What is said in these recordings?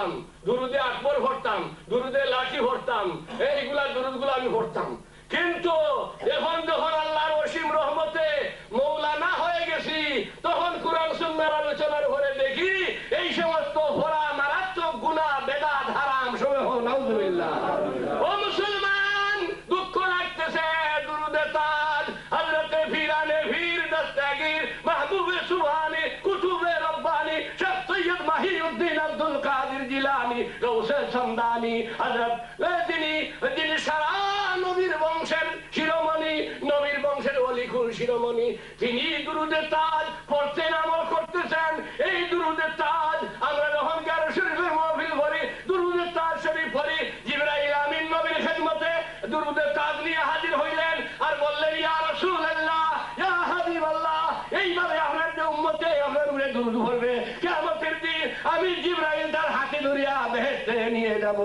পড়তাম, দুরুদে আকবর পড়তাম, দুরুদে লাঠি পড়তাম, এইগুলা দুরুদগুলো আমি পড়তাম। কিন্তু এখন যখন আল্লাহর অসীম রহমতে মৌলানা হয়ে গেছি, তখন কোরআন সুন্নাহর আলোচনার ঘরে দেখি এই সমস্ত পড়া মারাত্মক গুনাহ, বেদাত, হারাম সবে হোক। নাউজুবিল্লাহ। ও মুসলমান, দুঃখ লাগতেছে। দুরুদে তাজ হযরতে ফিরানে ফির দস্তগীর মাহবুবে সুবহানি কুতুবে রব্বানি শেখ সৈয়দ মাহিউদ্দিন আব্দুল কাদের জিলানী গৌসে সমদানি হযরত যিনি সারা নবীর বংশের শিরোমণি, নবীর বংশের অলিকুল শিরোমণি, তিনি দুরুদে তাজ পড়তেন, আমল করতেছেন। এই দুরুদে তাজ আমরা যখন কারো শরীফের মাহফিল করি, দুরুদে তাজ শরীফ পড়ি, জিবরাইল আমিন নবীর খেদমতে দুরুদে তাজ নিয়ে হাজির হইলেন আর বললেন, ইয়া রাসূলুল্লাহ, ইয়া হাবিবাল্লাহ, এইভাবে আপনার যে উম্মতে আপনার উপরে দুরুদ পড়বে, কিয়ামতের দিন আমি জিবরাইল তার হাতে ধরিয়া বেহেশতে নিয়ে যাব।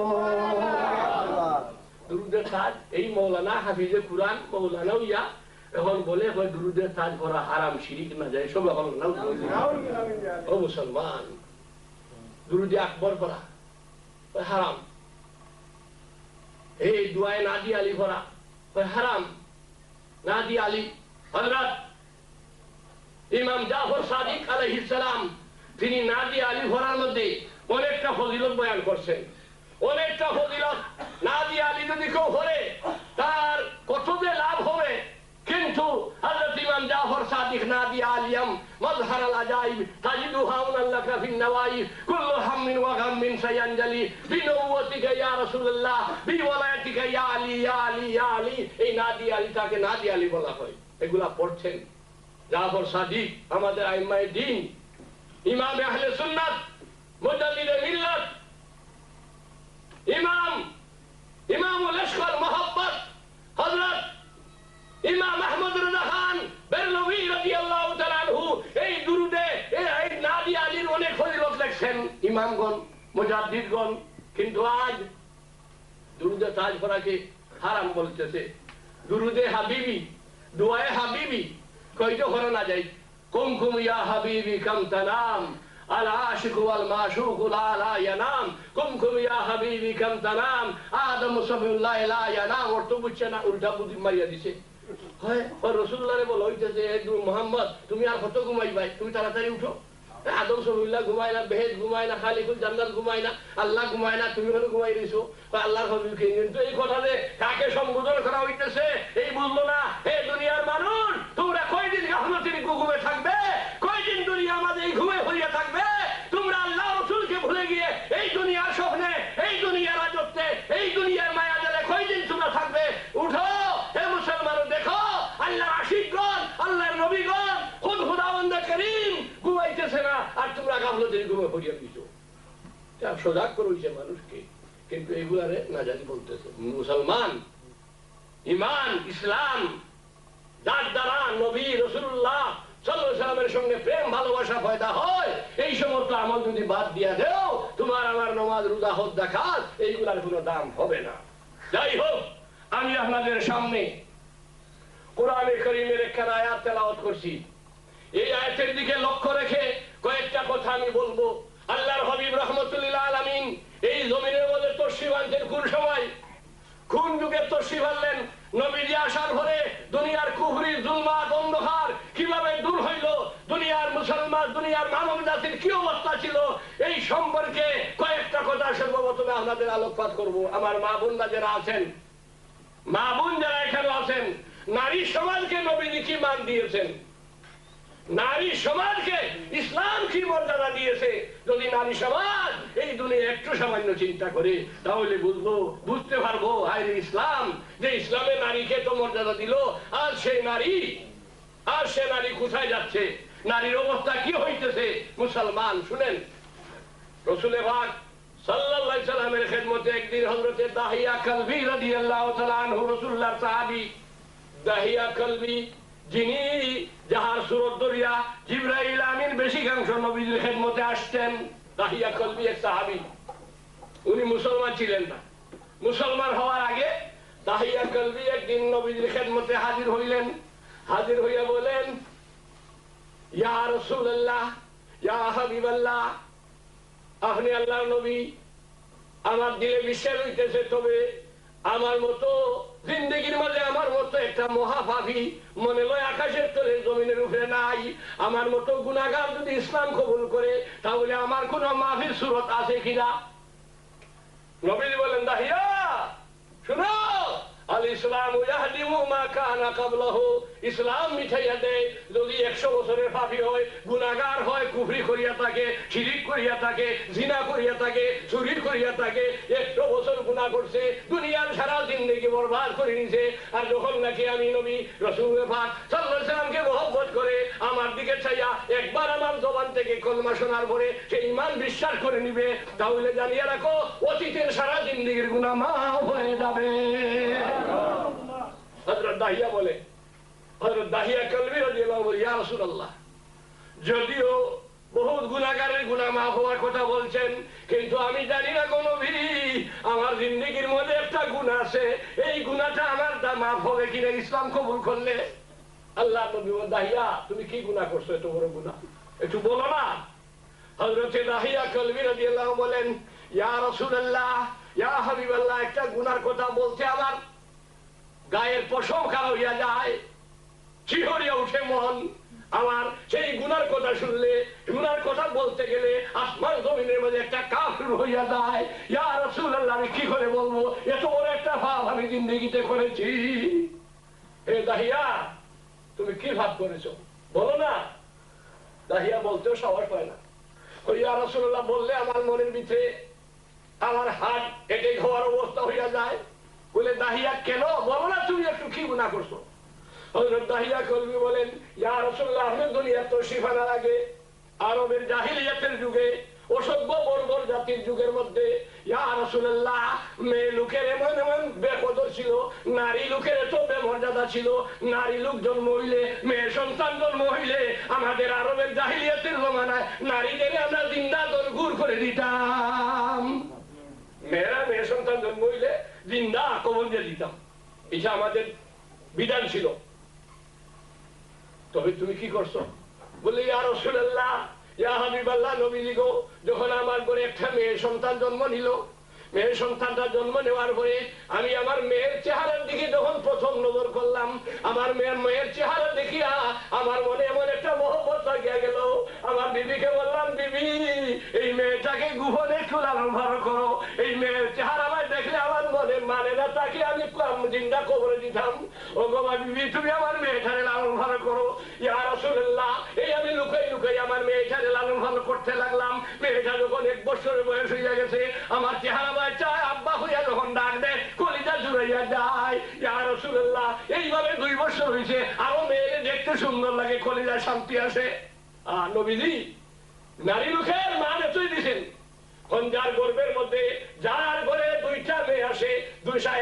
দুরুদের তাজ এই মৌলানা হাফিজে কুরআন মৌলানা ইয়া এখন বলে দুরুদের তাজ পড়া হারাম, শিরিক না যায় সব। এখন ও মুসলমান, দুরুদে আকবর পড়া হারাম, এই দুআয়ে নাদি আলী পড়া হারাম। নাদি আলী হযরত ইমাম জাফর সাদিক আলাইহিস সালাম তিনি নাদি আলী পড়ার মধ্যে অনেকটা ফজিলত বয়ান করছেন, অনেকটা ফজিলত। নাদি আলী যদি কেউ পড়ে তার কত যে লাভ হবে। কিন্তু হযরত ইমাম জাফর সাদিক নাদি আলিয়াম মাজহার আল আজাইব তাজিদুহা আল্লাকা ফিন নওয়াইব কুল্লু হাম্মিন ওয়া গাম্মিন সায়ানজালি বিনওয়াতিকা ইয়া রাসূলুল্লাহ বিওয়ালায়াতিকা ইয়া আলী ইয়া আলী ইয়া আলী। এই নাদি আলী তাকে নাদি আলী বলা হয়। এগুলা পড়ছেন জাফর সাদিক, আমাদের আইম্মায়ে দ্বীন, ইমাম আহলে সুন্নাত, মুজাদ্দিদে মিল্লাত, ইমামুল ইশক ওয়াল মুহাব্বত হযরত ইমাম আহমদ রিজা খান বেরলভী রাদিয়াল্লাহু তাআলা আনহু এই দুরুদে এই নাদি আলীর অনেক ফজিলত লিখছেন ইমামগণ, মুজাদ্দিদগণ। কিন্তু আজ দুরুদে তাজ পড়াকে হারাম বলতেছে। দুরুদে হাবিবি, দুআয়ে হাবিবি কইতে করা না যায়। কুমকুম ইয়া হাবিবি কাম তানাম আল আশিক ওয়াল মাশুক লা ইয়ানাম, কুমকুম ইয়া হাবিবি কাম তানাম আদম সাবিউল্লাহ লা ইয়ানাম। ওর তো বুঝছে না, উল্টা বুদ্ধি মারিয়া দিছে। হয় রাসূলুল্লাহরে বলা হইতেছে, মুহাম্মদ তুমি আর কত ঘুমাইবাই, তুমি তাড়াতাড়ি উঠো। আদম সাবিউল্লাহ ঘুমায় না, বেহেশত ঘুমায় না, খালিকুল জান্নাত ঘুমায় না, আল্লাহ ঘুমায় না, তুমি কেন ঘুমাই রইছো? আল্লাহর হাবিবকে। কিন্তু এই কথা যে কাকে সম্বোধন করা হইতেছে এই বুঝলো না। হে দুনিয়ার মানুষ, তোমরা কয়দিন গাফলতির ঘুমে থাকবে? কয়দিন দুনিয়া আমাদের এই ঘুমে হইয়া থাকবে? তোমরা আল্লাহ রাসূলকে ভুলে গিয়ে এই দুনিয়ার স্বপ্নে, এই দুনিয়ার রাজত্বে, এই দুনিয়ার মায়া জালে কয়দিন তোমরা থাকবে? উঠো হে মুসলমান, দেখো আল্লাহর আশিকগণ, আল্লাহর নবীগণ, খুদ খুদাবন্দে করিম ঘুমাইতেছে না, আর তোমরা গাফলতির ঘুমে হইয়া দিছো। সজাগ করছে মানুষকে, কিন্তু এগুলারে না জানি বলতেছে। মুসলমান, ইমান, ইসলাম যার দ্বারা নবী রাসূলুল্লাহ সাল্লাল্লাহু আলাইহি ওয়াসাল্লামের সঙ্গে প্রেম ভালোবাসা পয়দা হয়, এই সমস্ত আমল যদি বাদ দিয়া দেও, তোমার আমার নামাজ রোজা হজ যাকাত এইগুলার কোনো দাম হবে না। যাই হোক, আমি আপনাদের সামনে কোরআনে কারীমের একটা আয়াত তেলাওয়াত করছি। এই আয়াতের দিকে লক্ষ্য রেখে কয়েকটা কথা আমি বলবো। আল্লাহর হাবিব রাহমাতুল্লিল আলামিন এই জমিনের মধ্যে তশরিফ আনতেন কোন সময়? কোন যুগে তশরিফ আনলেন? নবীজি আসার পরে দুনিয়ার কুফরি, জুলমাত, অন্ধকার কিভাবে দূর হইল, দুনিয়ার মুসলমান, দুনিয়ার মানব জাতির কি অবস্থা ছিল, এই সম্পর্কে কয়েকটা কথা সর্বপ্রথমে আপনাদের আলোকপাত করব। আমার মা বোনরা যারা আছেন, মা বোন যারা এখানে আছেন, নারী সমাজকে নবীজি কি মান দিয়েছেন, নারী সমাজকে ইসলাম কি মর্যাদা দিয়েছে, যদি নারী সমাজ এই দুনিয়া একটু সামান্য চিন্তা করে তাহলে বুঝতে পারবো হায় ইসলাম, যে ইসলামে নারীকে তো মর্যাদা দিল, আর সে নারী কোথায় যাচ্ছে, নারীর অবস্থা কি হইতেছে। মুসলমান শুনেন, রাসূল পাক সাল্লাল্লাহু আলাইহি সাল্লামের খেদমতে একদিন হযরতে দাহিয়া কলবি রাদিয়াল্লাহু তাআলা আনহু, রাসূলুল্লাহর সাহাবী দাহিয়া কলবি, যিনি যাহার সুরত দরিয়া জিবরাইল আমিন বেশিরভাগ নবীর খেদমতে আসতেন। দাহিয়া কলবি এক সাহাবী, উনি মুসলমান ছিলেন না। মুসলমান হওয়ার আগে দাহিয়া কলবি একদিন নবীর খেদমতে হাজির হইলেন। হাজির হইয়া বলেন, ইয়া রাসূলুল্লাহ, ইয়া হাবিবাল্লাহ, আপনি আল্লাহর নবী, আমার দিলে বিশ্বাস হইতেছে, তবে আমার মতো জিন্দগির মাঝে আমার মতো একটা মহাপাপী মনে লয় আকাশের তলে জমিনের উপরে নাই। আমার মতো গুনাহগার যদি ইসলাম কবুল করে তাহলে আমার কোন মাফির সুরত আছে কিনা? নবীজি বলেন, দাহিয়া শুনো, আল ইসলাম ইয়াহদিমু মা কানা ক্বাবলাহু, ইসলাম মিঠাইয়া দেয় যদি 100 বছরের পাপী হয়, গুনাহগার হয়, কুফরি করিয়া থাকে, শিরিক করিয়া থাকে, জিনা করিয়া থাকে, চুরি করিয়া থাকে, 100 বছর গুনাহ করছে, দুনিয়ার সারা জিন্দেগি বরবাদ করে নিছে। আর যখন নাকি আমি নবী রাসূল পাক সাল্লাল্লাহু আলাইহি সাল্লামকে মহব্বত করে আমার দিকে চাইয়া একবার আমার জবান থেকে কলমা শোনার পরে সে ঈমান বিশ্বাস করে নিবে, তাহলে জানিয়ে রাখো অতীতের সারা জিন্দেগির গুনাহ মাফ হয়ে যাবে। হযরত দাহিয়া বলে, হযরত দাহিয়া কলবি রাদিয়াল্লাহু আনহু, ইয়া রাসূলুল্লাহ, যদিও বহুত গুনাহগারের গুনাহ মাফ হওয়ার কথা বলছেন, কিন্তু আমি জানি না কোন নবী আমার জিন্দেগির মধ্যে একটা গুনাহ আছে, এই গুনাহটা আমার মাফ হবে কিনা ইসলাম কবুল করলে। আল্লাহ নবী বলেন, দাহিয়া তুমি কি গুনাহ করছো, এত বড় গুনাহ, একটু বলো না। হযরত দাহিয়া কলবি রাদিয়াল্লাহু বলেন, ইয়া রাসূলুল্লাহ, ইয়া হাবিবাল্লাহ, একটা গুনার কথা বলতে আমার গায়ের পশম খাড়া হইয়া যায়, শিহরিয়া উঠে মন আমার। সেই গুনার কথা শুনলে, গুনার কথা বলতে গেলে আসমান জমিনের মধ্যে একটা কাফির হইয়া যায়। ইয়া রাসূলুল্লাহ, আমি কি করে বলবো এত বড় একটা পাপ আমি জিন্দেগিতে করেছি। হে দাহিয়া, তুমি কি ভাব করেছো বলো না। দাহিয়া বলতেও সাহস পায় না। ইয়া রাসূলুল্লাহ বললে আমার মনের ভিতরে আমার হাত কেটে হওয়ার অবস্থা হইয়া যায়। বলে, দাহিয়া কেন বলো না, তুমি একটু কি গুনাহ করছো। হযরত দাহিয়া কলবি বলেন, ইয়া রাসূলুল্লাহ, আপনি দুনিয়া তো শিফানার আগে আরবের জাহিলিয়াতের যুগে, অসভ্য বর্বর জাতির যুগের মধ্যে, ইয়া রাসূলুল্লাহ, মেয়ে লোকের এমন এমন বেকদর ছিল, নারী লোকের এত বেমর্যাদা ছিল। নারী লোক জন্ম হইলে, মেয়ে সন্তান জন্ম হইলে আমাদের আরবের জাহিলিয়াতের জমানায় নারীদের আমরা জিন্দা দরগুর করে দিতাম। মেয়েরা মেয়ে সন্তান জন্ম হইলে জিন্দা কবর দিয়ে দিতাম, এটা আমাদের বিধান ছিল। তবে তুমি কি করছো? বলে, ইয়া রাসূলুল্লাহ, ইয়া হাবিবাল্লাহ, নবীজি গো, যখন আমার ঘরে একটা মেয়ে সন্তান জন্ম নিল, মেয়ে সন্তানটা জন্ম নেওয়ার পরে আমি আমার মেয়ের চেহারার দিকে যখন প্রথম নজর করলাম, আমার মেয়ের চেহারা দেখিয়া আমার মনে এমন একটা মহব্বত জাগিয়া গেল। আমার বিবিকে বললাম, বিবি, এই মেয়েটাকে গোপনে একটু লালন পালন করো, এই মেয়ের চেহারা আমায় দেখলে আমার মনে মানে না, তাকে আমি জিন্দা কবরে দিতাম। ও গো বিবি, তুমি আমার মেয়েটারে লালন পালন করো। ইয়া রাসূলুল্লাহ, এই আমি লুকাই লুকাই আমার মেয়েটারে লালন পালন করতে লাগলাম। মেয়েটা যখন 1 বছরের বয়স হইয়া গেছে, আমার চেহারা চায় আব্বা হইয়া যখন ডাক দেয় কলিজা জুড়াইয়া যায়। ইয়া রাসূলুল্লাহ, এইভাবে 2 বছর হইছে, আরো মেয়ে দেখতে সুন্দর লাগে, কলিজা শান্তি আসে। নবীজি নারী লোকের মান এতই দিছেন, যার গর্বের মধ্যে যার ঘরে 2টা মেয়ে আসে,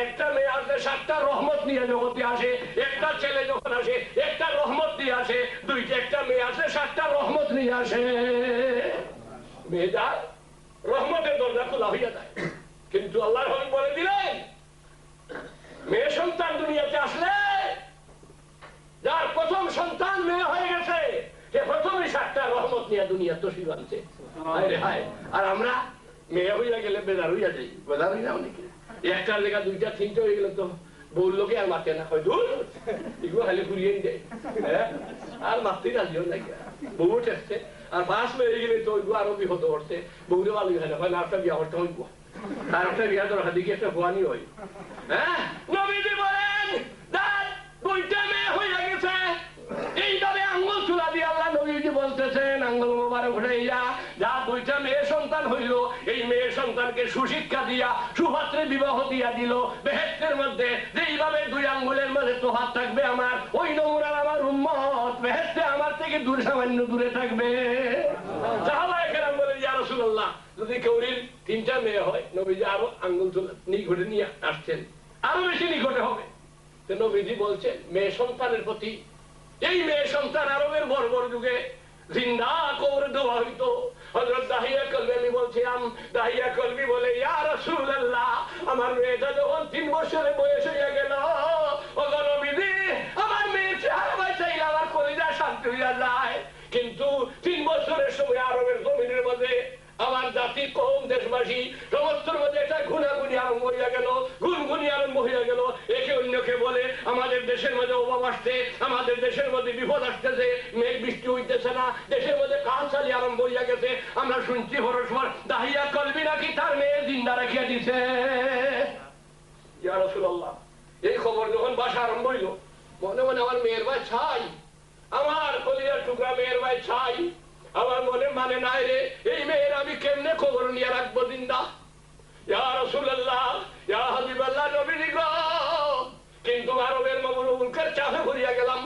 একটা মেয়ে আসলে 7টা রহমত নিয়ে জগতে আসে। একটা ছেলে যখন আসে একটা রহমত নিয়ে আসে, একটা মেয়ে আসলে 7টা রহমত নিয়ে আসে। মেয়ে যার রহমতের দরজা খোলা হইয়া যায়। কিন্তু আল্লাহর হাবিব বলে দিলেন, মেয়ে সন্তান দুনিয়াতে আসলে যার প্রথম সন্তান মেয়ে হয়ে গেছে, সে প্রথমে 7টা রহমত নিয়ে দুনিয়া তশরিফ আনছে। আর আমরা মেয়ে হইয়া গেলে বেজার হইয়া যাই, বেজার হই না অনেকে। একটার লেখা 2টা 3টা হয়ে গেলে তো বউর লোকে আর মারতে না, হয় দূর এগুলো খালি ঘুরিয়ে দেয়, আর মারতেই রাজিও নাই। বউ ঠেকছে, আর 5 মেয়ে গেলে তো ওইগুলো আরো বিহত করছে। বউরে ভালো হয় না, হয় না একটা বিয়া করতে হইব, আর একটা বিয়া দরকার দিকে একটা ভুয়ানি হয়। হ্যাঁ, নবীজি বলেন, 2টা মেয়ে হইয়া গেছে, এইভাবে আঙ্গুল চুলা দিয়ে আল্লাহ নবীজি বলতেছেন, আঙ্গুল মোবারক উঠাইয়া যা 2টা মেয়ে সন্তান হইল, এই মেয়ে সন্তানকে সুশিক্ষা দিয়া সুপাত্রে বিবাহ দিয়া দিল বেহেশতের মধ্যে। যেইভাবে 2 আঙ্গুলের মধ্যে তোহার থাকবে আমার, ওই নমুনার আমার উম্মত বেহেশতে আমার থেকে দূরে, সামান্য দূরে থাকবে। সাহাবায়ে কেরাম বলেন, ইয়া রাসূলুল্লাহ, যদি কেউরির 3টা মেয়ে হয়, নবীজি আরো আঙ্গুল চুলা নিকটে নিয়ে আসছেন, আরো বেশি নিকটে হবে। তো নবীজি বলছেন, মেয়ে সন্তানের প্রতি, এই মেয়ে সন্তান আরবের বর্বর যুগে জিন্দা কবরে দেওয়া হইতো। হযরত দাহিয়া কলবি, আমি বলছিলাম, দাহিয়া কলবি বলে, ইয়া রাসূলুল্লাহ, আমার মেয়েটা যখন 3 বছরের বয়স হইয়া গেল, ও নবীজি, আমার মেয়ের চেহারা চাইলে আমার কলিজা শান্তি হইয়া যায়। কিন্তু 3 বছরের সময় আরবের জমিনের মধ্যে আমার জাতি, কওম, দেশবাসী সমস্ত মধ্যে একটা সময় গুনাগুনি আরম্ভ হইয়া গেল, গুনগুনি আরম্ভ হইয়া গেল। একে অন্যকে বলে আমাদের দেশের মধ্যে অভাব আসছে, আমাদের দেশের মধ্যে বিপদ আসতেছে, মেঘ বৃষ্টি হইতেছে না, দেশের মধ্যে কালচালি আরম্ভ হইয়া গেছে। আমরা শুনছি পরস্পর দাহিয়া কলবি নাকি তার মেয়ে জিন্দা রাখিয়া দিছে। ইয়া রাসূলুল্লাহ, এই খবর যখন বাসা আরম্ভ হইল, মনে মনে আমার মেয়ের ভাই ছাই, আমার কলিজার টুকরা মেয়ের ভাই ছাই, আমার মনে মানে নাই রে, এই মেয়ের আমি কেমনে খবর নিয়ে রাখবো জিন্দা। ইয়া রাসূলুল্লাহ, ইয়া হাবিবাল্লাহ, নবীজি গো। কিন্তু আরবের মুলকের চাপে পড়িয়া গেলাম।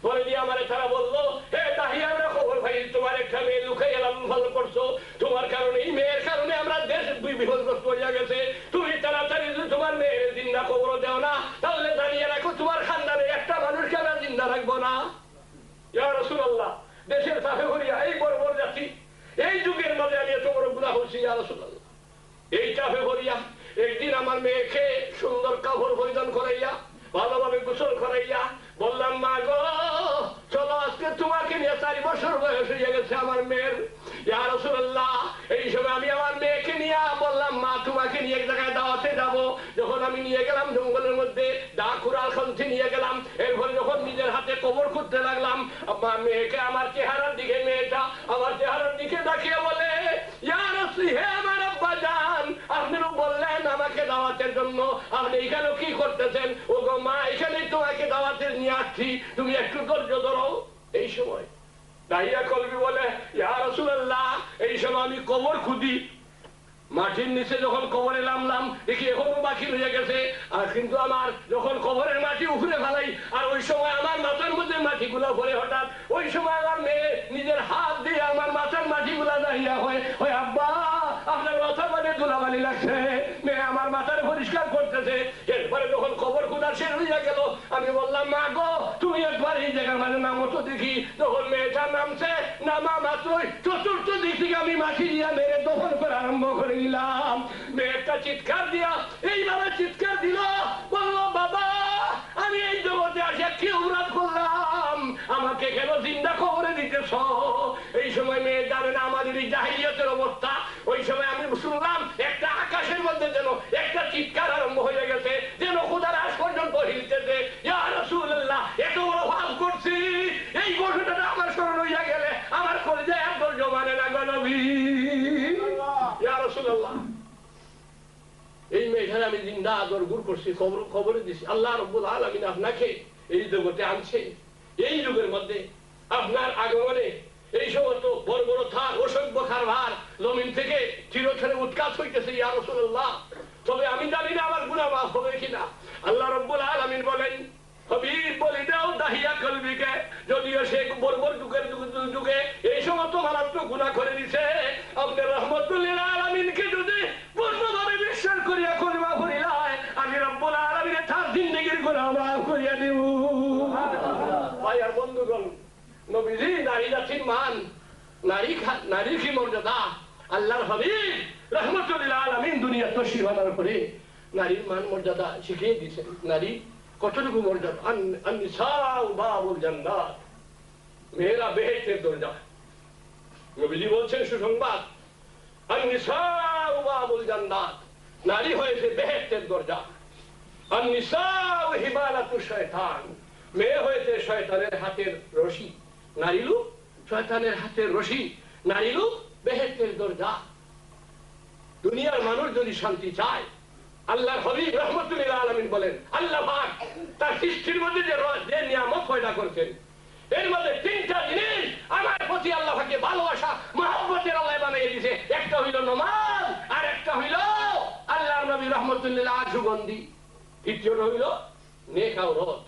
বলে দিয়ে আমারে তারা বললো, হে দাহিয়া, আমরা খবর পাই তোমার একটা মেয়ে লুকাইয়া লালন পালন করছো, তোমার কারণে, এই মেয়ের কারণে আমরা দেশ বিপদগ্রস্ত হইয়া গেছে। তুমি তাড়াতাড়ি যদি তোমার মেয়ের জিন্দা খবর দেও না, তাহলে জানিয়ে রাখো তোমার খানদানে একটা মানুষকে আমরা জিন্দা রাখবো না। ইয়া রাসূলুল্লাহ, দেশের চাপে পড়িয়া এই বড় বড় জাতি, এই যুগের মধ্যে আমি এত বড় গুনাহ হচ্ছি। ইয়া রাসূলুল্লাহ, এই চাপে পড়িয়া একদিন আমার মেয়েকে সুন্দর কাপড় পরিধান করাইয়া, ভালোভাবে গোসল করাইয়া বললাম, মা গো চলো, আজকে তোমাকে নিয়ে 4 বছর বয়স হয়ে গেছে আমার মেয়ের। ইয়া রাসূলুল্লাহ, এই সময় আমি আমার মেয়েকে নিয়ে বললাম, মা তোমাকে নিয়ে এক জায়গায় দাওয়াতে যাবো। যখন আমি নিয়ে গেলাম জঙ্গলের মধ্যে, দা কুড়াল খান্তি নিয়ে গেলাম, এরপরে যখন নিজের হাতে কবর খুঁজতে লাগলাম, আমার মেয়েকে আমার চেহারার দিকে, মেয়েটা আমার চেহারার দিকে তাকিয়ে বলে, ইয়া রাসূল, হে আমার আব্বা জান, আপনি বললেন আমাকে দাওয়াতের জন্য, আপনি এখানে কি করতেছেন? ও গো মা, এখানেই তোমাকে দাওয়াতে নিয়ে আসছি, তুমি একটু ধৈর্য ধরো। এই সময় দাহিয়া কলবি বলে, ইয়া রাসূলুল্লাহ, এই সময় আমি কবর খুঁজি, মাটির নিচে যখন কবরে নামলাম, দেখি এখনো বাকি রয়ে গেছে। আর কিন্তু আমার যখন কবরের মাটি উপরে ফেলাই, আর ওই সময় আমার মাথার মধ্যে মাটিগুলা পড়ে, হঠাৎ ওই সময় আমার মেয়ে নিজের হাত দিয়ে আমার মাথার মাটিগুলা দাঁড়িয়ে হয়, আব্বা আপনার মাথার মধ্যে ধুলাবালি লাগছে। মেয়ে আমার মাথার পরিষ্কার করতেছে। এরপরে যখন কবর খুঁজা শেষ হইয়া গেল, আমি বললাম, মা গো তুমি একবার এই জায়গার মাঝে নামো তো দেখি। যখন মেয়েটা নামছে, নামা মাত্রই চতুর্থ দিক থেকে আমি মাটি দিয়া মেরে দখল করে আরম্ভ করে দিলাম। মেয়েটা চিৎকার দিয়া এইভাবে চিৎকার দিল, বললো, বাবা আমি এই জগতে আসে কি অপরাধ করলাম, আমাকে কেন জিন্দা কবরে দিতেছ? এই সময় মেয়ে জানে না আমাদের এই জাহিলিয়াতের অবস্থা। ওই সময় আমি শুনলাম একটা আকাশের মধ্যে যেন একটা চিৎকার আরম্ভ হয়ে গেছে, যেন খোদার আজ পর্যন্ত হিলতেছে। ইয়া রাসূলুল্লাহ, এত বড় পাপ করছি, এই ঘটনাটা আমার স্মরণ হইয়া গেলে আমার কলিজায় আর ধৈর্য মানে না গো নবী। ইয়া রাসূলুল্লাহ, এই মেয়েটার আমি জিন্দা দরগুর করছি, খবরে দিছি। আল্লাহ রাব্বুল আলামিন আপনাকে এই জগতে আনছে, এই যুগের মধ্যে আপনার আগমনে এই সমস্ত বড় বড় থার, অসভ্য কারবার জমিন থেকে চিরতরে উৎখাত হইতেছে। ইয়া রাসূলুল্লাহ, তবে আমি জানি না আমার গুনাহ মাফ হবে কিনা। আল্লাহ রাব্বুল আলামিন বলেন, হাবিব বলে দাও দাহিয়া কলবিকে, যদিও সে বর্বর যুগে এই সমস্ত মারাত্মক গুনাহ করে দিছে, আপনি রাহমাতুল লিল আলামিনকে যদি পূর্ণভাবে বিশ্বাস করিয়া কলিমা পড়িলায়, আমি রব্বুল আলামিনের তার জিন্দেগীর গুনাহ মাফ করিয়া দেব। ভাই আর বন্ধুগণ, নবীজি নারী জাতির মান, নারীর কি মর্যাদা, আল্লাহর হাবিব রাহমাতুল লিল আলামিন দুনিয়া তশরীফ আনার পরে নারীর মান মর্যাদা শিখিয়ে দিয়েছেন। নারী কতটুকু মর্যাদা, আন-নিসাউ বাবুল জান্নাত, মেয়েরা বেহেশতের দরজা। নবীজি বলছেন সুসংবাদ, আন-নিসাউ বাবুল জান্নাত, নারী হয়েছে বেহেশতের দরজা। আন-নিসাউ হিবালাতুশ শয়তান, মেয়ে হয়েছে শয়তানের হাতের রশি। নারী লোক শয়তানের হাতের রশি, নারী লোক বেহেশতের দরজা। দুনিয়ার মানুষ যদি শান্তি চায়, আল্লাহর হাবিব রাহমাতুল লিল আলামিন বলেন, আল্লাহ পাক তার সৃষ্টির মধ্যে যে নিয়ামত পয়দা করেছেন, এর মধ্যে 3টা জিনিস আমার প্রতি আল্লাহ পাকে ভালোবাসা, মহব্বতের আল্লাহ বানিয়ে দিয়েছে। একটা হইল নামাজ, আর একটা হইল আল্লাহর নবী রাহমাতুল লিল আলামিন সুগন্ধি, তৃতীয়টা হইল নেক আওরাত।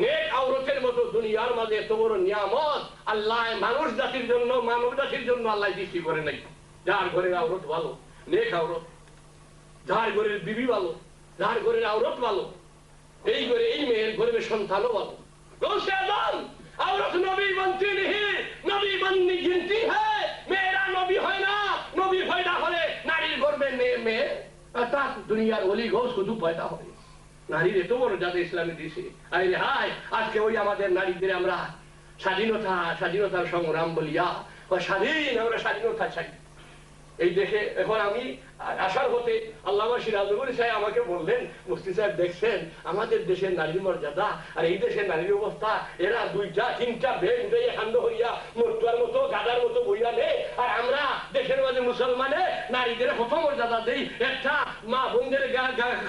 নেক আওরাতের মতো দুনিয়ার মাঝে এত বড় নিয়ামত আল্লাহ মানুষ জাতির জন্য, মানব জাতির জন্য আল্লাহ সৃষ্টি করে নাই। যার ঘরের আওরাত ভালো, নেক আওরাত, যার ঘরের বিবি ভালো, যার ঘরের আওরাত ভালো, এই ঘরে এই মেয়ের ঘরের সন্তানও ভালো। গৌসে আজম औरत नबी बनती नहीं, नबी बननी गिनती है। मेरा नबी है ना, नबी पैदा হলে নারীর গর্ভে মেয়ে অর্থাৎ দুনিয়ার ওলি গৌস কুতুব পয়দা হয়। নারীর এত বড় জাদে ইসলামে দিয়েছে। আরে হায়, আজকে ওই আমাদের নারীদের আমরা স্বাধীনতার সংগ্রাম বলিয়া, স্বাধীন, আমরা স্বাধীনতা চাই। এই দেশে এখন আমি আসার পথে আল্লামা সিরাজুল সাহেব আমাকে বললেন, মুফতি সাহেব দেখছেন আমাদের দেশের নারীর মর্যাদা আর এই দেশের নারীর অবস্থা, এরা দুইটা তিনটা বেগ উঠে খান্ড হইয়া মরতুয়ার মতো গাদার মতো বইয়া নেই, আর আমরা দেশের মাঝে মুসলমানে নারীদের কত মর্যাদা দেই, একটা মা বোনদের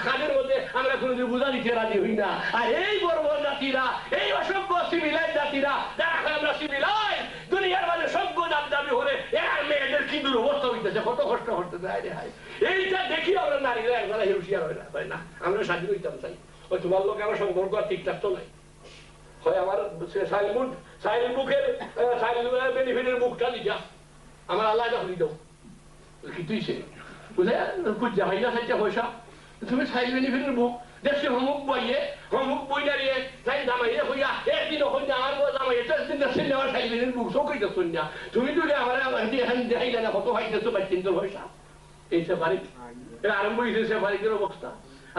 কাজের মধ্যে আমরা কোনোদিন বুঝা দিতে রাজি হই না। আর এই বর্বর জাতিরা, এই অসভ্য সিভিলাইজ জাতিরা, যারা আমরা সিভিলাইজ দুনিয়ার মাঝে সভ্য দাবি হলে এর মেয়েদের কি দুরবস্থা হইতেছে, কত কষ্ট করতেছে। এইটা দেখি আমরা নারীরা একবার হুশিয়ার হয় না, আমরা স্বাধীন হইতাম চাই। ওই তোমার লোক আমার সম্পর্ক আর ঠিকঠাক তো নাই, হয় আমার বেনিফিটের বুকটা দিযা আমার আলাদা হয়ে দাও, কি তুই সে বুঝে খুঁজা হয় না চাইটা পয়সা, তুমি সাইল বেনিফিটের বুক দেশে হমুক বইয়ে হমুক বই দাঁড়িয়ে তাই জামাইয়ে হইয়া একদিন হইয়া আমার জামাইয়ে একদিন দেশের নেওয়ার সাইল বেনিফিটের বুক চৌকাই দেখছো না, তুমি তো আমার দেখাইলে না কত পাইতেছো 22-23 পয়সা। এই সেফারি আরম্ভ হয়েছে সেফারিদের অবস্থা।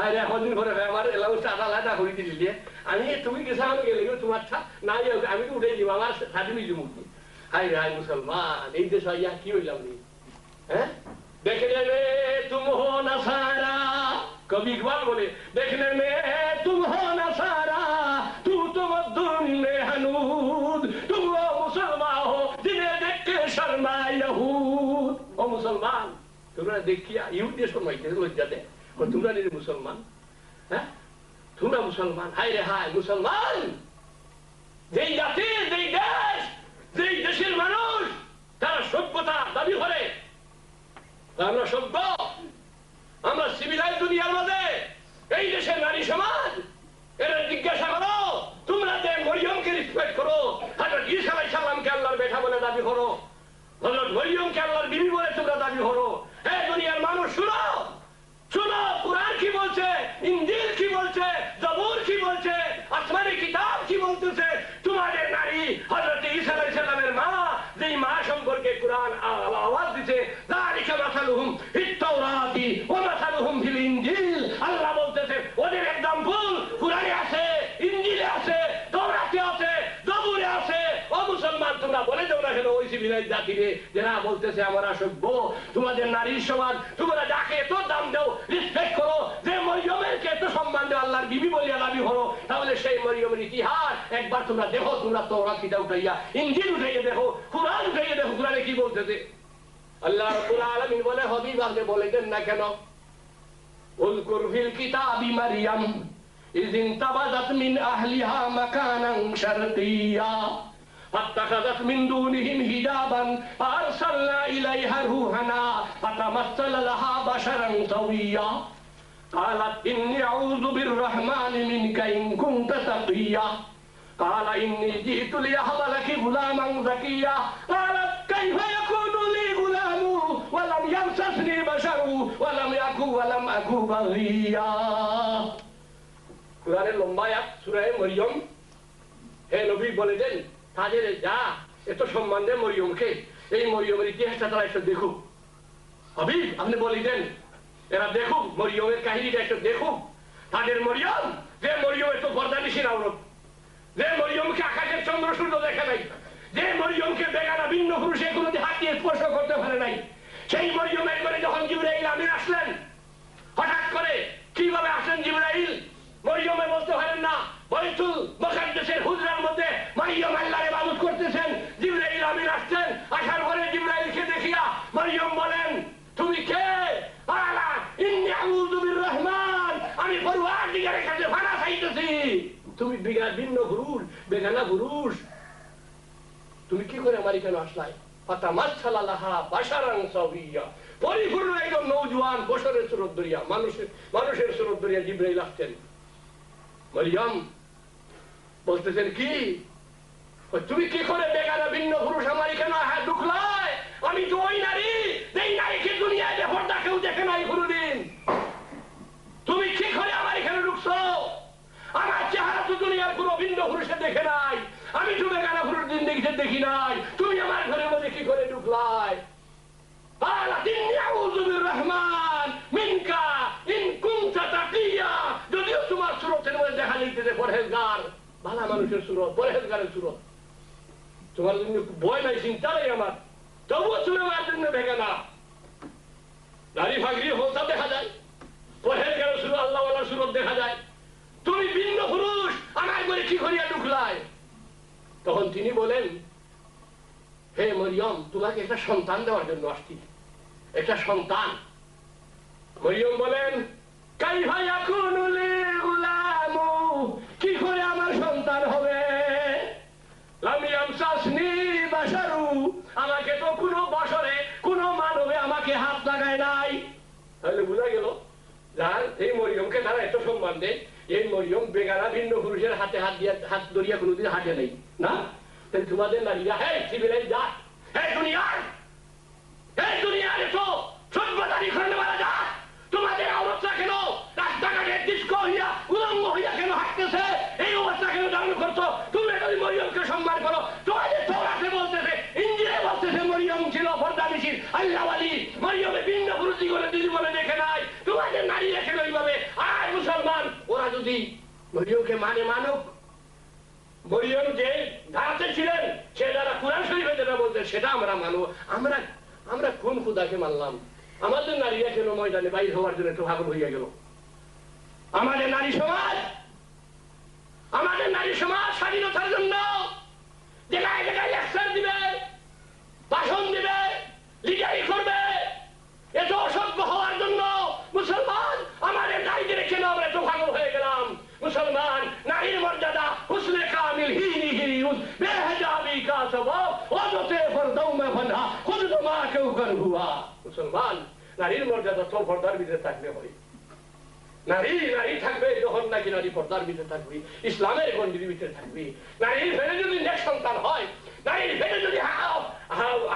আর এখন দিন পরে আমার এলাউন্সটা আলাদা করে দিলে আমি তুমি গেছে আমি গেলে তোমার নাই আমি তো উঠে দিব আমার স্বাধীন মুক্তি। হাই হাই মুসলমান, এই দেশ হইয়া কি হইলাম নি? হ্যাঁ দেখলে মে তুম হো না সারা, কবি ইকবাল বলে দেখলে মে তুম হো না সারা, তু তো মদ্দুন মে হানুদ, তুম ও মুসলমান হো জিনে দেখ কে শর্মায় ইহুদ। ও মুসলমান, তোমরা দেখিয়া ইহুদের শর্মাইতে লজ্জাতে, তোমরা নিজে মুসলমান, হ্যাঁ তোমরা মুসলমান। হাই রে হাই মুসলমান, যেই জাতি যেই দেশ যেই দেশের মানুষ তারা সভ্যতা দাবি করে, আমরা সভ্য, আমরা সিভিলাইজ দুনিয়ার মধ্যে। এই দেশের নারী সমাজ এরা জিজ্ঞাসা করো, তোমরা যে মরিয়মকে রেসপেক্ট করো, হযরত ঈসা আলাইহিস সালামকে আল্লাহর বেটা বলে দাবি করো, হযরত মরিয়মকে আল্লাহর বিবি বলে তোমরা দাবি করো। এই দুনিয়ার মানুষ শুনো, শুনো কুরআন কি বলছে, ইনজিল কি বলছে, জবুর কি বলছে, আসমানি কিতাব কি বলতেছে। তোমাদের নারী হযরত ঈসা আলাইহিস সালামের মা, যেই মা সম্পর্কে কুরআন আওয়াজ দিছে, যালিকা মাসালুহুম ফিত তাওরাতি ওয়া মাসালুহুম ফিল ইনজিল। আল্লাহ বলতেছে ওদের एग्जांपल কুরআনে আছে, ইনজিলে আছে, তাওরাতে আছে, জবুরে আছে। ও মুসলমান, তোমরা বলে দাও না কেন ওই সিভিলাইজ জাতিরে যারা বলতেছে আমরা সভ্য, তোমাদের নারীর সমাজ, তোমরা যাকে এত দাম দাও, রেসপেক্ট করো, যে মরিয়মের কে এত সম্মান দাও, আল্লাহর বিবি বলিয়া দাবি করো, তাহলে সেই মরিয়মের ইতিহাস একবার তোমরা দেখো, তোমরা তাওরাত কিতাব উঠাইয়া, ইনজিল উঠাইয়া দেখো, কুরআন উঠাইয়া দেখো, কুরআনে কি বলতেছে। আল্লাহ রাব্বুল আলামিন বলে হাবিব আপনি বলে দেন না কেন, উযকুর ফিল কিতাবি মারইয়াম ইয ইনতাবাযাত মিন আহলিহা মাকানান শারকিয়্যা فاتخذت من دونهم حجابا فأرسلنا إليها روحنا فتمثل لها بشرا سويا قالت إني أعوذ بالرحمن منك إن كنت تقيا قال إني جئت لأهب لك غلاما زكيا قالت كيف يكون لي غلام ولم يمسسني بشر ولم أكو بغيا কুরআনের লম্বা আয়াত সূরা মরিয়ম। হে নবী বলে দেন তাদের যা এত সম্মান দেয় মরিয়মকে, এই মরিয়মের ইতিহাসটা তারা একটু দেখুক। হাবিব আপনি বলে দেন এরা দেখুক মরিয়মের কাহিনীটা একটু দেখুক। তাদের মরিয়ম, যে মরিয়ম এত পর্দানিশীল আওরত, যে মরিয়মকে আকাশের চন্দ্র সূর্য দেখে নাই, যে মরিয়মকে বেগানা ভিন্ন পুরুষে কোনোদিন হাত দিয়ে স্পর্শ করতে পারে নাই, সেই মরিয়মের করে যখন জিবরাইল আমিন আসলেন, হঠাৎ করে কিভাবে আসলেন জিবরাইল, মরিয়মে বলতে পারেন না, বাইতুল মুকাদ্দাসের হুজরার মধ্যে মরিয়ম আল্লাহর ইবাদত করতেছেন, জিবরাইল আমিন আসছেন, আসার পরে জিবরাইলকে দেখিয়া মরিয়ম বলেন তুমি কে? আলা ইন্নী আউযু বিররহমান, আমি পরওয়ারদিগারের কাছে ফানা চাইতেছি। তুমি ভিন্ন পুরুষ, বেগানা পুরুষ, তুমি কি করে আমার এখানে আসলাই? ফাতামাসসালা লাহা বাশারান সাওয়িয়া, পরিপূর্ণ একজন নওজোয়ান বশরের সুরত ধরিয়া, মানুষের সুরত ধরিয়া জিবরাইল আসছেন। মরিয়ম বলতেছেন কি তুমি কি করে বেগানা ভিন্ন পুরুষ আমার এখানে ঢুকলাই? আমি তো ওই নারী, যেই নারীকে দুনিয়ায় পর্দা কেউ দেখে নাই কোনোদিন। তুমি কি করে আমার এখানে ঢুকছো? আমার চেহারা তো দুনিয়ার কোনো ভিন্ন পুরুষে দেখে নাই, আমি তো বেগানা পুরুষ জিন্দেগিতে দেখি নাই, তুমি আমার ঘরের মধ্যে কি করে ঢুকলাই? যদিও তোমার সুরতের মধ্যে দেখা যাইতেছে পরহেজগার, ভালো মানুষের সুরত, পরহেজগারের সুরত, তোমার জন্য ভয় নাই, চিন্তা নাই আমার, তবুও তুমি আমার জন্য ভেঙে না। দাড়ি ফাগড়ি হোসা দেখা যায়, পরহেজগার সুরত আল্লাহওয়ালার সুরত দেখা যায়, তুমি ভিন্ন পুরুষ আমার ঘরে কি করিয়া ঢুকলায়? তখন তিনি বলেন, হে মরিয়ম, তোমাকে একটা সন্তান দেওয়ার জন্য আসছি, একটা সন্তান। মরিয়ম বলেন, কাইফা ইয়াকুনু লি গুলামু, কি করে আমার সন্তান হবে? লাম ইয়ামসাসনি বাশারু, আমাকে তো কোনো বছরে কোনো মানবে আমাকে হাত লাগায় নাই। তাহলে বোঝা গেল যার এই মরিয়মকে তারা এত সম্মান দেয়, এই মরিয়ম বেগানা ভিন্ন পুরুষের হাতে হাত দিয়া হাত ধরিয়া কোনোদিন হাঁটে নেই না। তাহলে তোমাদের নারীরা, হে সিভিলাইজ জাত, হে দুনিয়ার এত সভ্যতারি করে মারা যা, তোমাদের অবস্থা কেন রাস্তাঘাটে ডিস্কো হইয়া উলঙ্গ হইয়া কেন হাঁটতেছে? এই অবস্থা কেন ধারণ করছো? তুমি যদি মরিয়মকে সম্মান করো, তোমাদের তওরাতে বলতেছে, ইনজিলে বলতেছে মরিয়ম ছিল পর্দানিশীল আল্লাহওয়ালি, মরিয়মে ভিন্ন পুরুষ জীবনে জীবনে দেখে নাই। তোমাদের নারী রেখে এইভাবে। আর মুসলমান ওরা যদি মরিয়মকে মানে মানুক, মরিয়ম যে ধারাতে ছিলেন সে যারা কুরআন শরীফে যেটা বলতে সেটা আমরা মানব। আমরা কোন খুদাকে মানলাম? আমাদের নারীরা কেন ময়দানে বাইর হওয়ার জন্য একটু ভাগল হইয়া গেল? আমাদের নারী সমাজ স্বাধীনতার জন্য জায়গায় জায়গায় লেকচার দিবে, ভাষণ দিবে, লিডারি করবে, এত অসভ্য হওয়ার জন্য মুসলমান আমাদের নারীদের কেন আমরা একটু ভাগল হয়ে গেলাম? মুসলমান নারীর মর্যাদা হুসনে কামিল বেহজাবি কা সবাব ওজতে ফরদৌ মে বন্ধা খুদ তোমা কেউ কর হুয়া। মুসলমান নারীর মর্যাদা তো পর্দার ভিতরে থাকবে হয়। নারী থাকবে যখন নাকি নারী পর্দার ভিতরে থাকবে, ইসলামের গণ্ডির ভিতরে থাকবে। নারীর ফেলে যদি নেক সন্তান হয়, নারীর ফেলে যদি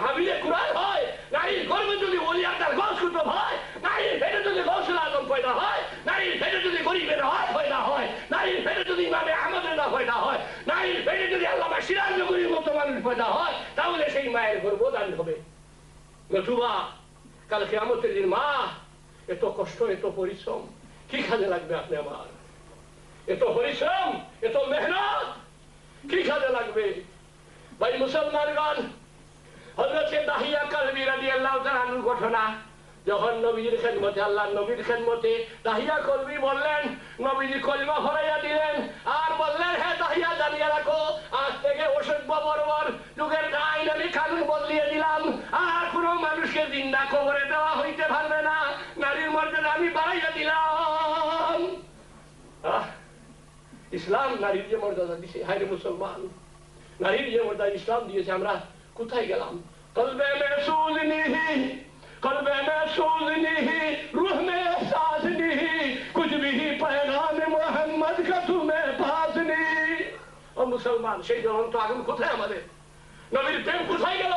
হাবিলে কুরআন হয়, নারীর গর্ভে যদি ওলিয়াতার গোশ কুতুব হয়, নারীর ফেলে যদি গৌসুল আজম পয়দা হয়, নারীর ফেলে যদি গরিবের হয় পয়দা হয়, নারীর ফেলে যদি ইমামে আহমদের না পয়দা হয়, নারীর ফেলে যদি আল্লামা সিরাজ নগরীর মতো মানুষ পয়দা হয়, তাহলে সেই মায়ের গর্ভ দান হবে। নতুবা কাল কিয়ামতের দিন মা এত কষ্ট, এত পরিশ্রম কি কাজে লাগবে? আপনি আমার এত পরিশ্রম, এত মেহনত কি কাজে লাগবে? ভাই মুসলমানগণ, হযরত দাহিয়া কালবী রাদিয়াল্লাহু তাআলা আনহু ঘটনা, যখন নবীর খেদমতে আল্লাহর নবীর খেদমতে দাহিয়া কলবী বললেন, নবীজি কলমা ফরাইয়া দিলেন আর বললেন, হে দাহিয়া জানিয়ে রাখো, আজ থেকে অসভ্য বর্বর যুগের আইন আমি কানুন বদলিয়ে দিলাম। আর কোন মানুষকে জিন্দা কবরে দেওয়া হইতে পারবে না, নারীর মর্যাদা আমি বাড়াইয়া দিলাম। ইসলাম নারীর যে মর্যাদা দিছে, হায় রে মুসলমান, নারীর যে মর্যাদা ইসলাম দিয়েছে, আমরা কোথায় গেলাম? কলবে মে সুজ নিহি, কলবে মে সুজ নিহি, রূহ মে এহসাস নিহি, কুছ ভি पैगाम মোহাম্মদ কা তুমে পাস নেহি। ও মুসলমান, সেই জ্বলন্ত আগুন কোথায় আমাদের? নবীর প্রেম কোথায় গেল?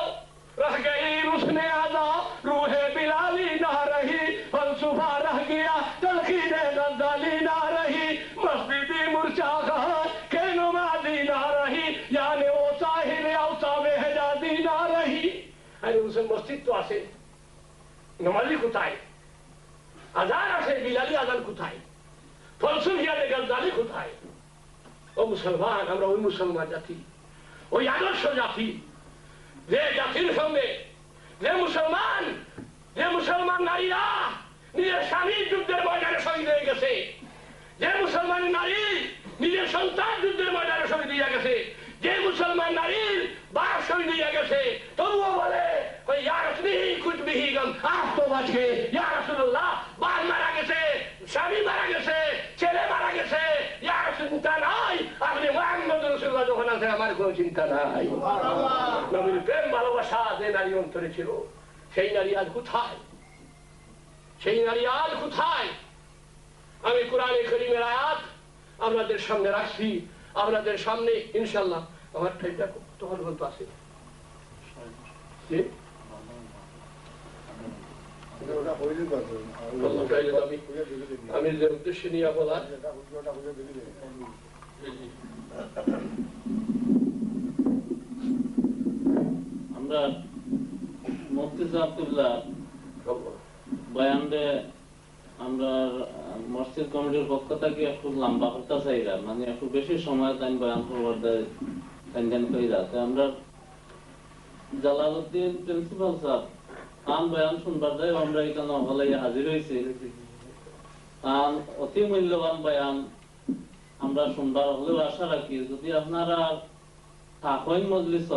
रह गई उसने आजा रूहे बिलाली ना रही, फलसफा रह गया तलखीने गजाली ना रही, मस्जिदी मुर्चा कहा के नमाजी ना रही, यानी वो साहिल औसा में हजादी ना रही। अरे उसे मस्जिद तो आसे, नमाजी কোথায়? আজান আসে, বিলালি আজান কোথায়? ফলসফিয়ানে গজালি কোথায়? ও মুসলমান, আমরা ওই মুসলমান জাতি, ওই আদর্শ জাতি, যে জাতির সঙ্গে যে মুসলমান নারীরা নিজের স্বামীর যুদ্ধের ময়দানে শহীদ হয়ে গেছে, যে মুসলমান নারী নিজের সন্তান যুদ্ধের ময়দানে শহীদ হয়ে গেছে, যে মুসলমান নারীর বাপ শহীদ হয়ে গেছে, তবুও বলে ইয়া রাসূলুল্লাহ কুছ বিহি গম আজ তো বাঁচবে, ইয়া রাসূলুল্লাহ বাপ মারা গেছে, স্বামী মারা গেছে, ছেলে মারা গেছে, ইয়া রাসূল চিন্তা নাই, আপনি মুহাম্মদ রাসূলুল্লাহ যখন আছে আমার কোনো চিন্তা নাই। নবীর প্রেম ভালোবাসা যে নারী অন্তরে ছিল, সেই নারী আজ কোথায়? সেই নারী আজ কোথায়? আমি কোরআনে কারীমের আয়াত আপনাদের সামনে রাখছি, আপনাদের সামনে ইনশাআল্লাহ। আমার ঠাইটা তোমার বলতে আছে আমি যে উদ্দেশ্যে নিয়ে বলা, আমরা মুফতি সাহেবুল্লাহ বয়ানে আমরা মসজিদ কমিটির পক্ষ থেকে একটু লম্বা করতে চাইলাম, মানে একটু বেশি সময় তাই বয়ান করবার আমরা জালালউদ্দিন প্রিন্সিপাল স্যার আন বয়ান শুনবার যাই আমরা এখানে হলাইয়া হাজির হয়েছি। কারণ অতি মূল্যবান বয়ান আমরা শুনবার হলেও আশা রাখি যদি আপনারা থাকেন মজলিস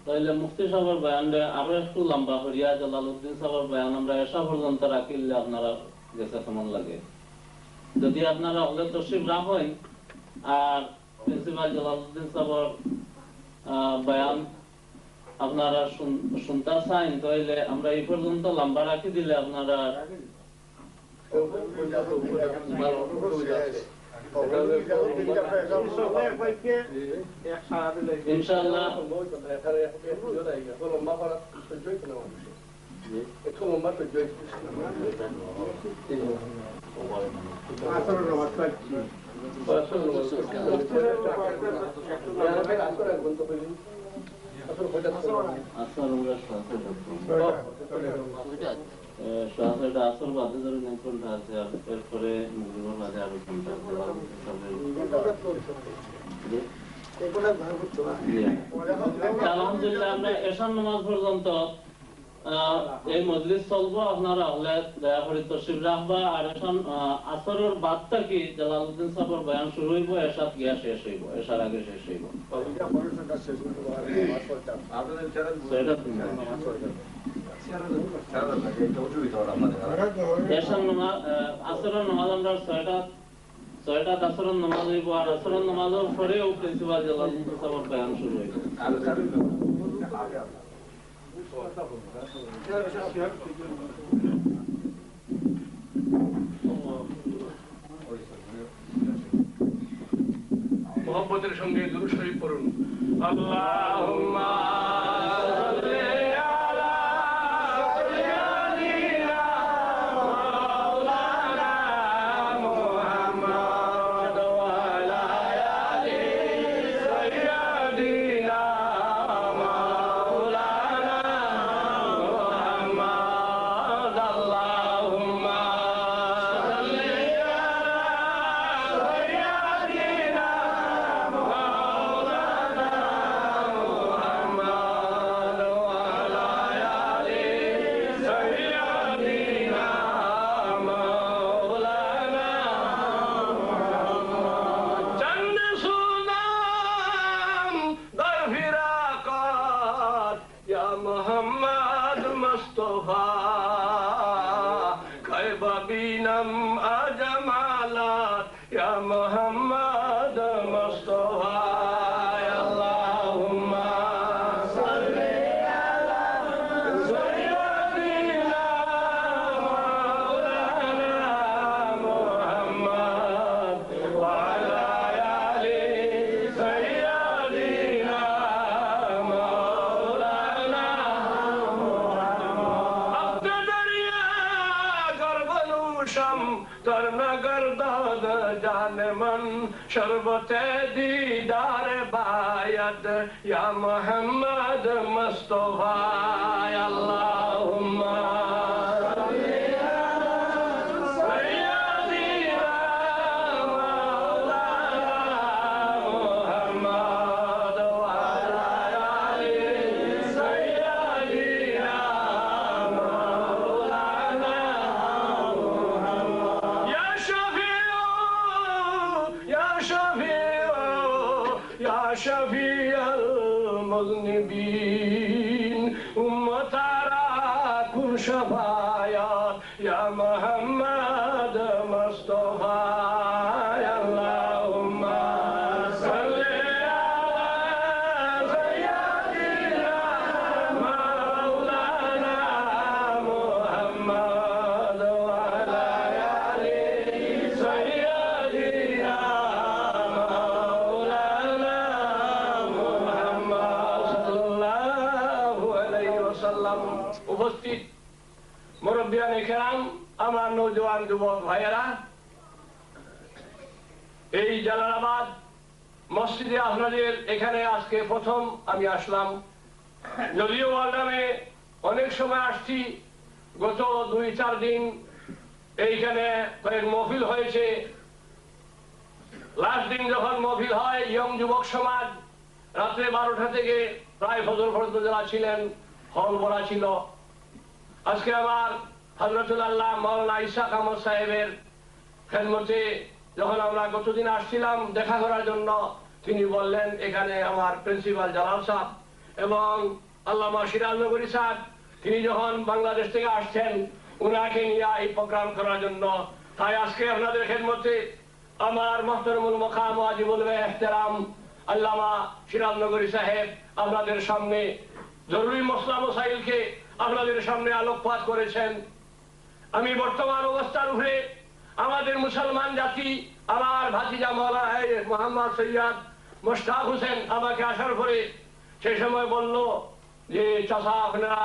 তাহলে মুফতি সাহেবের বয়ানটা আরো একটু লম্বা করিয়া জালালউদ্দিন সাহেবের বয়ান আমরা এসা পর্যন্ত রাখিলে আপনারা গেছে কেমন লাগে। যদি আপনারা হলে তশরিফ রাখেন আর প্রিন্সিপাল জালালউদ্দিন সাহেবের বয়ান আপনারা শুনতে চান তাহলে আমরা এই পর্যন্ত লম্বা রাখি দিলে আপনারা ইনশাআল্লাহ আসর বাদে ধরে নেই কোনটা আছে এরপরে মুজিবুর বাদে আরো কোনটা আলহামদুলিল্লাহ আমরা এশার নামাজ পর্যন্ত এই মজলিস চলবো। আপনারা হলে দয়া করে তশরিফ রাখবা। আর এখন আসরের বাদ থেকে জালালউদ্দিন সাহেবের বয়ান শুরু হইব, এশার গিয়া শেষ হইব, এশার আগে শেষ হইব। এশার নামাজ আসরের নামাজ আমরা ছয়টা আসরের নামাজ হইব। আর আসরের নামাজের পরেও প্রিন্সিপাল জালালউদ্দিন সাহেবের বয়ান শুরু হইব। মোহাম্মদের সঙ্গে দুরূদ শরীফ পড়ুন। আল্লাহুম্মা সাল্লি আলা সাইয়্যিদিনা মাওলানা মুহাম্মদ ওয়া আলা আলি সাইয়্যিদিনা মাওলানা মুহাম্মদ। আল্লাহুম্মা সাল্লি আলা সাইয়্যিদিনা محمد مصطفى اللهم صل على سيدنا مولانا محمد وعلى آل سيدنا مولانا محمد أقدر يا قرب نوشم ترنگر داد جان من شربت دیدار باید یا محمد مصطفی اللهم شفيع المذنبين أمتنا كن شفايات يا محمد مصطفى اللهم صل على سيدنا مولانا محمد وعلى آل سيدنا উপস্থিত মুরব্বিয়ানে কেরাম, আমার নওজোয়ান যুবক ভাইয়েরা, এই জালালাবাদ মসজিদে আপনাদের এখানে আজকে প্রথম আমি আসলাম। যদিও ওয়ালডামে অনেক সময় আসছি, গত 2-4 দিন এইখানে কয়েক মহফিল হয়েছে। লাস্ট দিন যখন মহফিল হয় ইয়ং যুবক সমাজ রাত্রে 12টা থেকে প্রায় ফজর পর্যন্ত যারা ছিলেন হল ভরা ছিল। আজকে আমার হযরতুল আল্লাহ মাওলানা ইসহাক আহমদ সাহেবের খেদমতে যখন আমরা গতদিন আসছিলাম দেখা করার জন্য, তিনি বললেন এখানে আমার প্রিন্সিপাল জালাল সাহেব এবং আল্লামা সিরাজ নগরী সাহেব, তিনি যখন বাংলাদেশ থেকে আসছেন উনাকে নিয়ে এই প্রোগ্রাম করার জন্য। তাই আজকে আপনাদের খেদমতে আমার মুহতারামুল মাকাম ওয়াজিবুল ইহতিরাম আল্লামা সিরাজ নগরী সাহেব আপনাদের সামনে জরুরি মসলা মাসাইলকে আপনাদের সামনে আলোকপাত করেছেন। আমি বর্তমান অবস্থার উপরে আমাদের মুসলমান জাতি, আমার ভাতিজা মাওলানা মোহাম্মদ সৈয়দ মোশতাক হোসেন আমাকে আসার পরে সেই সময় বলল যে চাচা আপনারা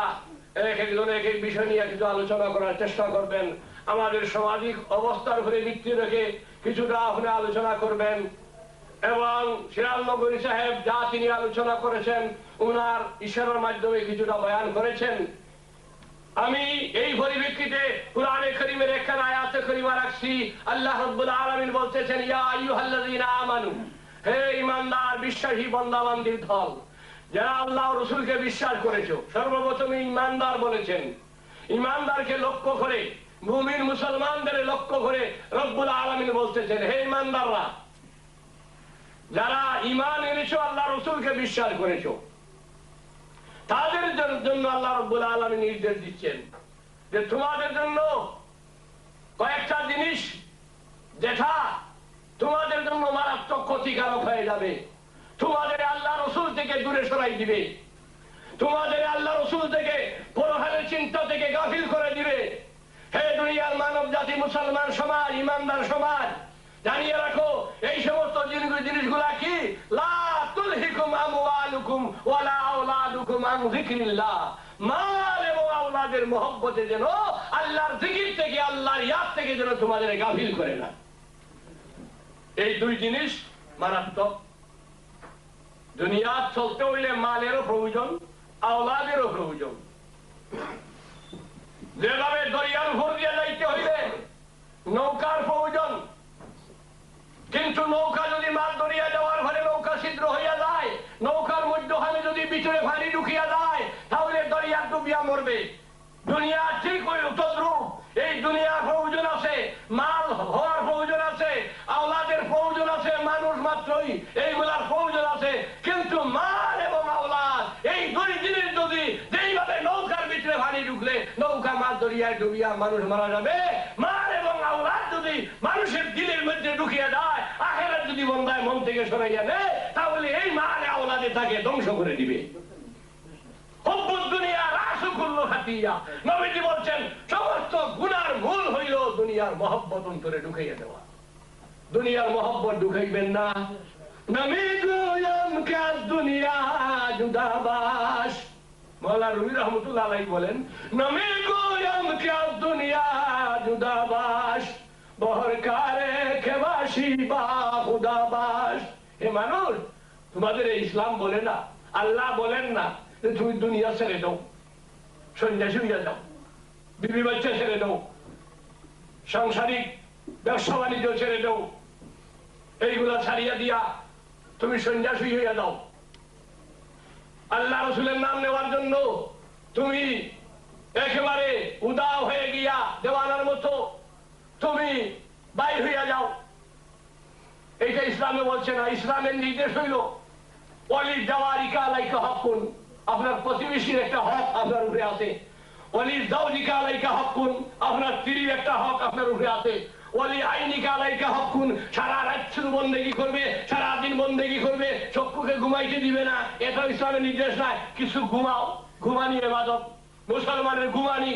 এক একজন এক এক বিষয় নিয়ে কিছু আলোচনা করার চেষ্টা করবেন, আমাদের সামাজিক অবস্থার উপরে ভিত্তি রেখে কিছুটা আপনি আলোচনা করবেন। এবং সিরাজ নগরী সাহেব যা তিনি আলোচনা করেছেন উনার ইশারার মাধ্যমে কিছুটা বয়ান করেছেন। আমি এই পরিপ্রেক্ষিতে কুরআনে কারীমের একটা আয়াতে কারীমা রাখছি। আল্লাহ রাব্বুল আলামিন বলতেছেন, ইয়া আইয়ুহাল্লাযীনা আমানু, হে ঈমানদার বিশ্বাসী বান্দা-বান্দীর দল, যারা আল্লাহ ও রাসূলকে বিশ্বাস করেছো। সর্বপ্রথম ঈমানদার বলেছেন। ঈমানদারকে লক্ষ্য করে, মুমিন মুসলমানদের লক্ষ্য করে রব্বুল আলামিন বলতেছেন, হে ঈমানদাররা, যারা ঈমান এনেছো আল্লাহ রাসূলকে বিশ্বাস করেছো, তাদের জন্য আল্লাহ রাব্বুল আলামিন নির্দেশ দিচ্ছেন যে তোমাদের জন্য কয়েকটা জিনিস যেটা তোমাদের জন্য মারাত্মক ক্ষতিকারক হয়ে যাবে, তোমাদের আল্লাহ রাসূল থেকে দূরে সরাই দিবে, তোমাদের আল্লাহ রাসূল থেকে পরকালের চিন্তা থেকে গাফিল করে দিবে। হে দুনিয়ার মানব জাতি, মুসলমান সমাজ, ঈমানদার সমাজ, জানিয়ে রাখো এই সমস্ত জিনিসগুলা কি? লা তুলহিকুম আমওয়ালুকুম ওয়ালা আওলাদুকুম আন যিকরিল্লাহ। মাল এবং আওলাদের মহব্বতে যেন আল্লাহর জিকির থেকে, আল্লাহর ইয়াদ থেকে যেন তোমাদের গাফিল করে না। এই দুই জিনিস মারাত্মক। দুনিয়া চলতে হইলে মালেরও প্রয়োজন, আওলাদেরও প্রয়োজন। যেভাবে দরিয়ার উপর দিয়ে যাইতে হইলে নৌকার প্রয়োজন, কিন্তু নৌকা যদি মাছ দরিয়া যাওয়ার ফলে নৌকা ছিদ্র হইয়া যায়, নৌকার মধ্যখানে যদি ভিতরে পানি ঢুকিয়া যায়, তাহলে দরিয়া ডুবিয়া মরবে। দুনিয়া ঠিক হইল তদ্রূপ। এই দুনিয়ার প্রয়োজন আছে, মাল হওয়ার প্রয়োজন আছে, আওলাদের প্রয়োজন আছে, মানুষ মাত্রই এইগুলার প্রয়োজন আছে। কিন্তু মাল এবং আওলাদ এই দুই জিনিস যদি যেইভাবে নৌকার ভিতরে পানি ঢুকলে নৌকা মাছ দরিয়ায় ডুবিয়া মানুষ মারা যাবে, মাল এবং আওলাদ যদি মানুষের দিলের মধ্যে ঢুকিয়া যায়, আখিরাত যদি বন্দায় মন থেকে সরাইয়া নেয়, তাহলে এই মাল আওলাদে তাকে ধ্বংস করে দিবে। নবীজি বলছেন সমস্ত গুনার মূল হইল দুনিয়ার মহব্বত অন্তরে ঢুকাইয়া দেওয়া। দুনিয়ার মহব্বত ঢুকাইবেন না। নবী গোলাম কা দুনিয়া জুদাবাস, মাওলানা রুমি রহমাতুল্লাহ আলাইহি বলেন, নবী গোলাম কা দুনিয়া জুদাবাস, বহরকারে খেবাসি বা খুদাবাস। হে মানুষ, তোমাদের ইসলাম বলে না, আল্লাহ বলেন না যে তুমি দুনিয়া ছেড়ে দাও, সন্ন্যাসী হইয়া যাও, বিবি বাচ্চা ছেড়ে দাও, সাংসারিক ব্যবসা বাণিজ্য ছেড়ে দাও, এইগুলা ছাড়িয়া দিয়া তুমি সন্ন্যাসী হইয়া যাও। আল্লাহ রাসূলের নাম নেওয়ার জন্য তুমি একেবারে উদাও হয়ে গিয়া দেওয়ানার মতো তুমি বাইর হইয়া যাও। এইটা ইসলামে বলছে না। ইসলামের নির্দেশ হইল ওয়ালিদ জাওয়ারিকা আলাইকা হাক্কুন, আপনার প্রতিবেশীর একটা হক আপনার উপরে আছে। ওয়ালিদ যাওজিকা আলাইকা হাক্কুন, আপনার স্ত্রীর একটা হক আপনার উপরে আছে। ওয়ালি আইনিকা আলাইকা হাক্কুন, সারা রাত শুধু বন্দেগী করবে, সারা দিন বন্দেগী করবে, চক্ষুকে ঘুমাইতে দিবে না, এটা ইসলামের নির্দেশ নাই। কিছু ঘুমাও, ঘুমানি ইবাদত। মুসলমানের ঘুমানি,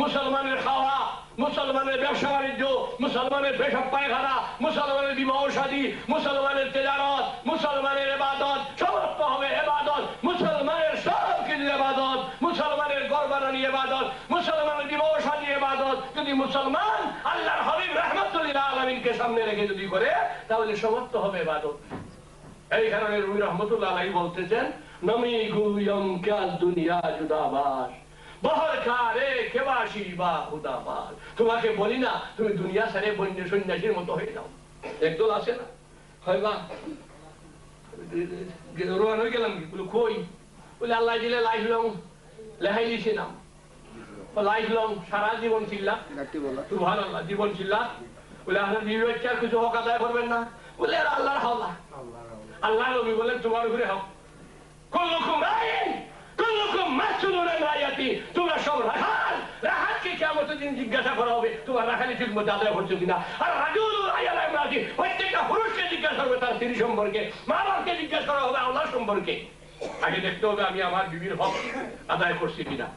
মুসলমানের খাওয়া, মুসলমানের ব্যবসা বাণিজ্য, মুসলমানের পেশাব পায়খানা, মুসলমানের বিবাহ শাদী, মুসলমানের তেজারত, মুসলমানের ইবাদত, সমস্ত হবে ইবাদত। মুসলমানের সব কিছু ইবাদত, মুসলমানের ঘর বানানি ইবাদত, মুসলমানের বিবাহ শাদী ইবাদত। যদি মুসলমান আল্লাহর হাবিব রাহমাতুল লিল আলামিনকে সামনে রেখে যদি করে, তাহলে সমস্ত হবে ইবাদত। এই কারণে রুমি রহমাতুল্লাহ আলাইহি বলতেছেন, নমি গুয়ম কা দুনিয়া জুদাবাস, বহরকারে খেবাসি বা খুদাবাস। তোমাকে বলি না তুমি দুনিয়া ছেড়ে বন্য সন্ন্যাসীর মতো হয়ে যাও। একদল আছে না, হয় বা রোয়ান হয়ে গেলাম কি বলে কই বলে আল্লাহ দিলে লাইলাম লেহাই লিছিলাম লাইফ লং সারা জীবন চিল্লা সুবহানাল্লাহ, জীবন চিল্লা বলে আপনার বিবি বাচ্চার কিছু হক আদায় করবেন না বলে আল্লাহর হাওলা। আল্লাহ নবী বলেন তোমার উপরে হক। কুল্লুকুম রাইন কুল্লুকুম মাসউলুন আন রাইয়াতি, তোমরা সব রাখাল। রাখালকে কিয়ামতের দিন জিজ্ঞাসা করা হবে তোমার রাখালি ঠিক মতো আদায় করছো কিনা। আর রাজুলু রাইয়াল ইমরাতি, প্রত্যেকটা পুরুষকে জিজ্ঞাসা করবে তার স্ত্রী সম্পর্কে, মা বাবাকে জিজ্ঞাসা করা হবে আল্লাহ সম্পর্কে। আগে দেখতে হবে আমি আমার বিবির হক আদায় করছি কিনা,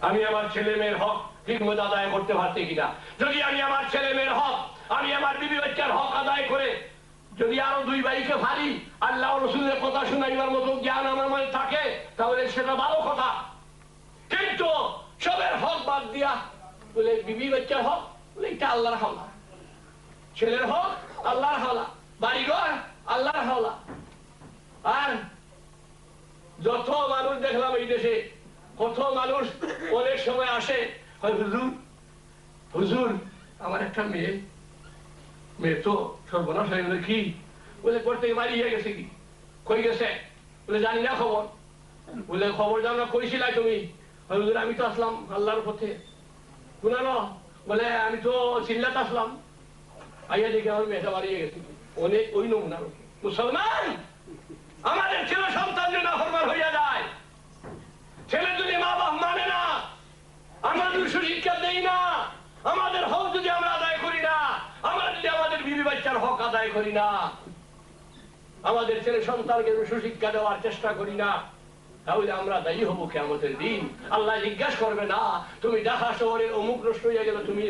আমি আমার ছেলে মেয়ের হক ঠিক মতো আদায় করতে পারছি কিনা। যদি আমি আমার ছেলে মেয়ের হক, আমি আমার বিবি বাচ্চার হক আদায় করে যদি আরো দুই ভাইকে ভারি আল্লাহ রসুলের কথা শুনাইবার মতো জ্ঞান আমার মনে থাকে তাহলে সেটা ভালো কথা। কিন্তু সবের হক বাদ দিয়া বলে বিবি বাচ্চার হক বলে এটা আল্লাহর হাওলা, ছেলের হক আল্লাহর হাওলা, বাড়িঘর আল্লাহর হাওলা। আর যত মানুষ দেখলাম এই দেশে, কত মানুষ অনেক সময় আসে হুজুর হুজুর আমার একটা মেয়ে তো সর্বনাশ হয়ে গেল। কি বলে করতে মারিয়ে গেছে, কি কই গেছে বলে জানি না খবর। বলে খবর জানা কইছিলাই তুমি? হুজুর আমি তো আসলাম আল্লাহর পথে। শুনানো বলে আমি তো চিল্লাতে আসলাম, আইয়া দেখে আমার মেয়েটা মারিয়ে গেছে। অনেক ওই নমুনা মুসলমান। আমাদের ছেলে সন্তান যদি নাফরমান হইয়া যায়, ছেলে যদি মা বাপ মানে না, আমরা যদি সুশিক্ষা দেই না, আমাদের হক যদি আমরা আদায় করি না, আমরা যদি আমাদের বিবি বাচ্চার হক আদায় করি না, আমাদের ছেলে সন্তানকে সুশিক্ষা দেওয়ার চেষ্টা করি না, তাহলে আমরা দায়ী হবো কিয়ামতের দিন। আল্লাহ জিজ্ঞাসা করবে না তুমি ঢাকা শহরে অমুক নষ্ট হয়ে গেল, তুমি